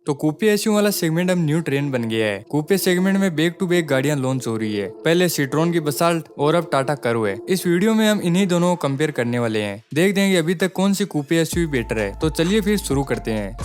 तो कूपे एसयू वाला सेगमेंट अब न्यू ट्रेंड बन गया है। कूपे सेगमेंट में बैक टू बैक गाड़ियां लॉन्च हो रही है। पहले सिट्रोन की बसाल्ट और अब टाटा कर्व है। इस वीडियो में हम इन्हीं दोनों को कंपेयर करने वाले हैं। देखते हैं कि अभी तक कौन सी कूपे एसयू बेटर है। तो चलिए फिर शुरू करते हैं।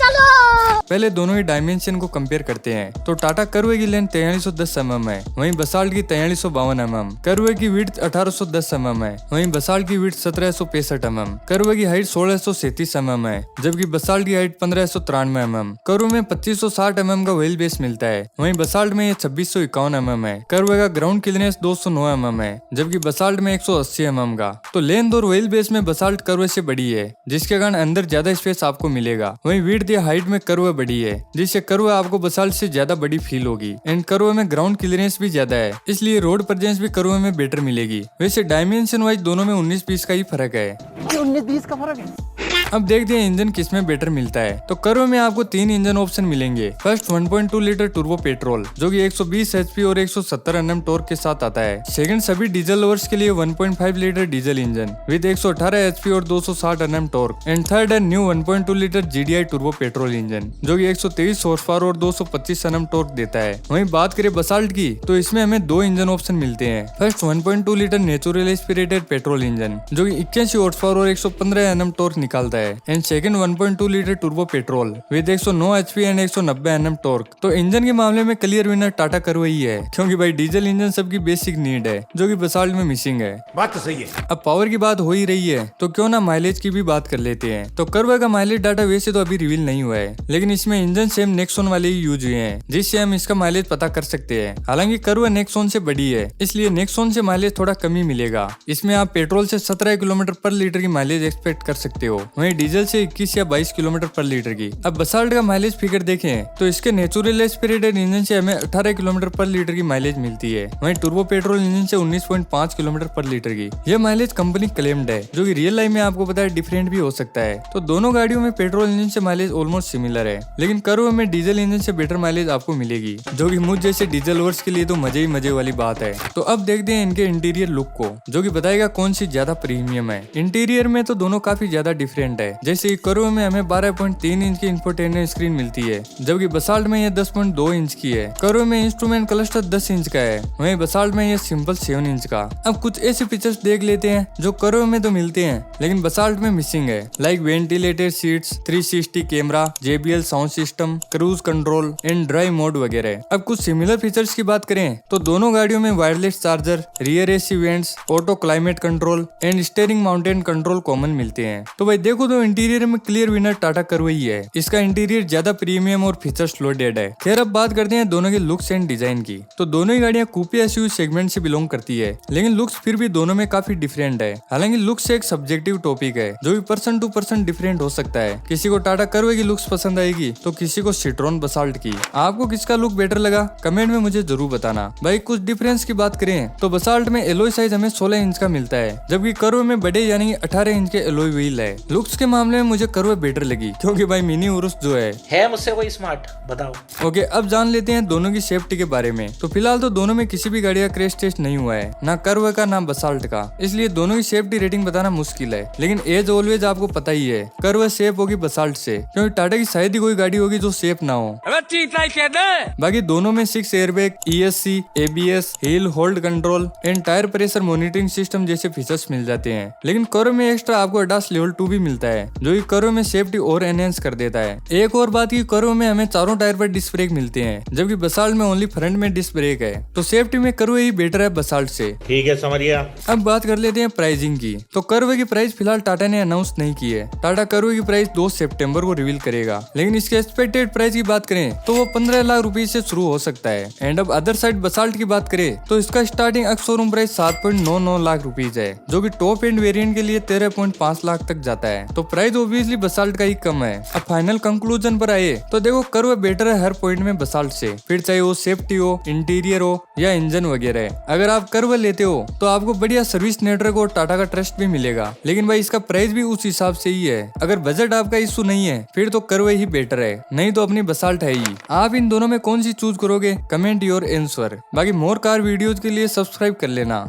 पहले दोनों ही डायमेंशन को कंपेयर करते हैं। तो टाटा कर्व की लेंथ 4310 mm है, वहीं बसाल्ट की 4352 mm। कर्व की विड्थ 1810 mm है, वहीं बसाल्ट की विड्थ 1765 mm। कर्व की हाइट 1637 mm है, जबकि बसाल्ट की हाइट 1593 mm। कर्व में 2560 mm का व्हील बेस मिलता है, वहीं बसाल्ट में यह 2651 mm है। कर्व का ग्राउंड क्लियरेंस 209 mm है, जबकि बसाल्ट में 180 mm का। तो लेंथ और व्हील बेस में बसाल्ट कर्व से बड़ी है, जिसके कारण अंदर ज्यादा स्पेस आपको मिलेगा। वहीं विड्थ या हाइट में कर्व बड़ी है, जिससे कर्व आपको बसाल्ट से ज्यादा बड़ी फील होगी। एंड कर्व में ग्राउंड क्लियरेंस भी ज्यादा है, इसलिए रोड प्रेजेंस भी कर्व में बेटर मिलेगी। वैसे डायमेंशन वाइज दोनों में 19-20 का ही फर्क है। 19-20 का फर्क है। अब देखते हैं इंजन किसमें बेटर मिलता है। तो कर्व में आपको 3 इंजन ऑप्शन मिलेंगे। फर्स्ट 1.2 लीटर टर्बो पेट्रोल, जो कि 120 HP और 170 Nm टॉर्क के साथ आता है। सेकंड सभी डीजल लवर्स के लिए 1.5 litre diesel engine with 118 HP और 260 Nm टॉर्क। एंड थर्ड है new 1.2 litre GDI turbo petrol engine, जो कि 123 हॉर्स पावर और 225 Nm टॉर्क देता है। वहीं बात करें बसाल्ट की, तो इसमें हमें 2 इंजन ऑप्शन मिलते हैं। First 1.2 litre natural aspirated petrol engine, जो कि 81 हॉर्स पावर और 115 Nm टॉर्क निकालता है। And second 1.2 litre turbo petrol with 109 HP and 190 Nm torque. तो इंजन के मामले में क्लियर विनर टाटा कर्व ही है, क्योंकि भाई डीजल इंजन सबकी बेसिक नीड है, जो कि बसाल्ट में मिसिंग है। बात तो सही है। अब पावर की बात हो ही रही है, तो क्यों ना माइलेज की भी बात कर लेते हैं। तो कर्व का माइलेज डाटा वैसे तो अभी रिवील नहीं हुआ है, लेकिन इसमें इंजन सेम नेक्सॉन वाले ही यूज हुए हैं, जिससे हम इसका माइलेज पता कर सकते हैं। हालांकि कर्व नेक्सॉन से बड़ी है, इसलिए नेक्सॉन से माइलेज थोड़ा कम ही मिलेगा। इसमें आप पेट्रोल से 17 किलोमीटर पर लीटर की माइलेज एक्सपेक्ट कर सकते हो, वहीं डीजल से 21 या 22 किलोमीटर पर लीटर की। अब बसाल्ट का माइलेज फिगर देखें, तो इसके नेचुरल एस्पिरेटेड इंजन से हमें 18 किलोमीटर पर लीटर की माइलेज मिलती है, वहीं टर्बो पेट्रोल इंजन से 19.5 किलोमीटर पर लीटर की। यह माइलेज कंपनी क्लेम्ड है, जो कि रियल लाइफ में आपको पता है डिफरेंट भी हो सकता है। तो दोनों गाड़ियों में पेट्रोल इंजन से माइलेज ऑलमोस्ट सिमिलर है, लेकिन कर्व में डीजल इंजन से बेटर माइलेज आपको मिलेगी, जो कि मुझ जैसे डीजल लवर्स के लिए तो मजे ही मजे वाली बात है। तो अब देखते हैं इनके इंटीरियर लुक को, जो कि बताएगा कौन सी ज्यादा प्रीमियम है। इंटीरियर में तो दोनों काफी ज्यादा डिफरेंट है। जैसे कर्व में हमें 12.3 इंच की इंफोटेनमेंट स्क्रीन मिलती है, जबकि बसाल्ट में यह 10.2 इंच की है। कर्व में इंस्ट्रूमेंट क्लस्टर 10 इंच का है, वहीं बसाल्ट में यह सिंपल 7 इंच का। अब कुछ ऐसे फीचर्स देख लेते हैं जो कर्व में तो मिलते हैं, लेकिन बसाल्ट में मिसिंग है, like ventilated seats, 360 camera, JBL sound system, cruise control and drive mode वगैरह। अब कुछ सिमिलर फीचर्स की बात करें, तो दोनों गाड़ियों में wireless charger, rear AC vents, auto climate control and steering mountain control common मिलते हैं। तो भाई देखो तो इंटीरियर में क्लियर विनर टाटा कर्व ही है। इसका इंटीरियर ज्यादा प्रीमियम और फीचर्स लोडेड है। खैर अब बात करते हैं दोनों के लुक्स एंड डिजाइन की। तो दोनों ही गाड़ियां कूपे एसयूवी सेगमेंट से बिलोंग करती है, लेकिन लुक्स फिर भी दोनों में काफी डिफरेंट है। हालांकि लुक्स एक सब्जेक्टिव टॉपिक है, जो भी पर्सन टू पर्सन डिफरेंट हो सकता है। किसी को टाटा कर्व की लुक्स पसंद आएगी, तो किसी को सिट्रोन बसाल्ट की। आपको किसका लुक बेटर लगा कमेंट में मुझे जरूर बताना। भाई कुछ डिफरेंस की बात करें, तो बसाल्ट में एलॉय साइज हमें 16 इंच का मिलता है, जबकि कर्व में बड़े यानी 18 इंच के एलॉय व्हील है। लुक्स के मामले में मुझे कर्व बेटर लगी, क्योंकि भाई मिनी उरुस जो है मुझसे कोई स्मार्ट बताओ। ओके, अब जान लेते हैं दोनों की सेफ्टी के बारे में। तो फिलहाल तो दोनों में किसी भी गाड़ी का क्रैश टेस्ट नहीं हुआ है, ना कर्व का ना बसाल्ट का, इसलिए दोनों की सेफ्टी रेटिंग बताना मुश्किल है। लेकिन एज ऑलवेज आपको पता ही है, कर्व सेफ होगी बसाल्ट से, क्योंकि टाटा की शायद ही कोई गाड़ी होगी जो सेफ ना हो। बाकी दोनों में 6 airbag, ESC, ABS, hill hold control and tyre pressure monitoring system जैसे फीचर्स मिल जाते हैं। लेकिन कर्व में एक्स्ट्रा आपको ADAS लेवल 2 भी मिलता है, जो कि कर्व में सेफ्टी और एनहेंस कर देता है। एक और बात की, कर्व में हमें चारों टायर पर डिस्क ब्रेक मिलते हैं, जबकि बसाल्ट में ओनली फ्रंट में डिस्क ब्रेक है। तो सेफ्टी में कर्व ही बेटर है बसाल्ट से। ठीक है, समझ गया। अब बात कर लेते हैं प्राइसिंग की। तो कर्व की प्राइस फिलहाल टाटा ने अनाउंस नहीं की है। टाटा कर्व की प्राइस 2 सितंबर को रिवील करेगा, लेकिन इसके एक्सपेक्टेड प्राइस की बात करें तो वो 15 लाख रुपए से शुरू हो सकता है। एंड अब अदर साइड बसाल्ट की बात करें, तो इसका starting showroom price 7.99 lakh rupees है, जो कि टॉप एंड वेरिएंट के लिए 13.5 लाख तक जाता है। तो प्राइस ऑब्वियसली बसाल्ट का ही कम है। अब फाइनल कंक्लूजन पर आए, तो देखो कर्व बेटर है हर पॉइंट में बसाल्ट से, फिर चाहे वो सेफ्टी हो, इंटीरियर हो या इंजन वगैरह। अगर आप कर्व लेते हो तो आपको बढ़िया सर्विस नेटवर्क और टाटा का ट्रस्ट भी मिलेगा, लेकिन भाई इसका प्राइस भी उस हिसाब से ही है। अगर बजट आपका इशू नहीं है, फिर तो कर्व ही बेटर है, नहीं तो अपनी बसाल्ट है ही। आप इन दोनों में कौन सी चूज करोगे? Comment your answer. बाकी मोर कार वीडियोज के लिए सब्सक्राइब कर लेना।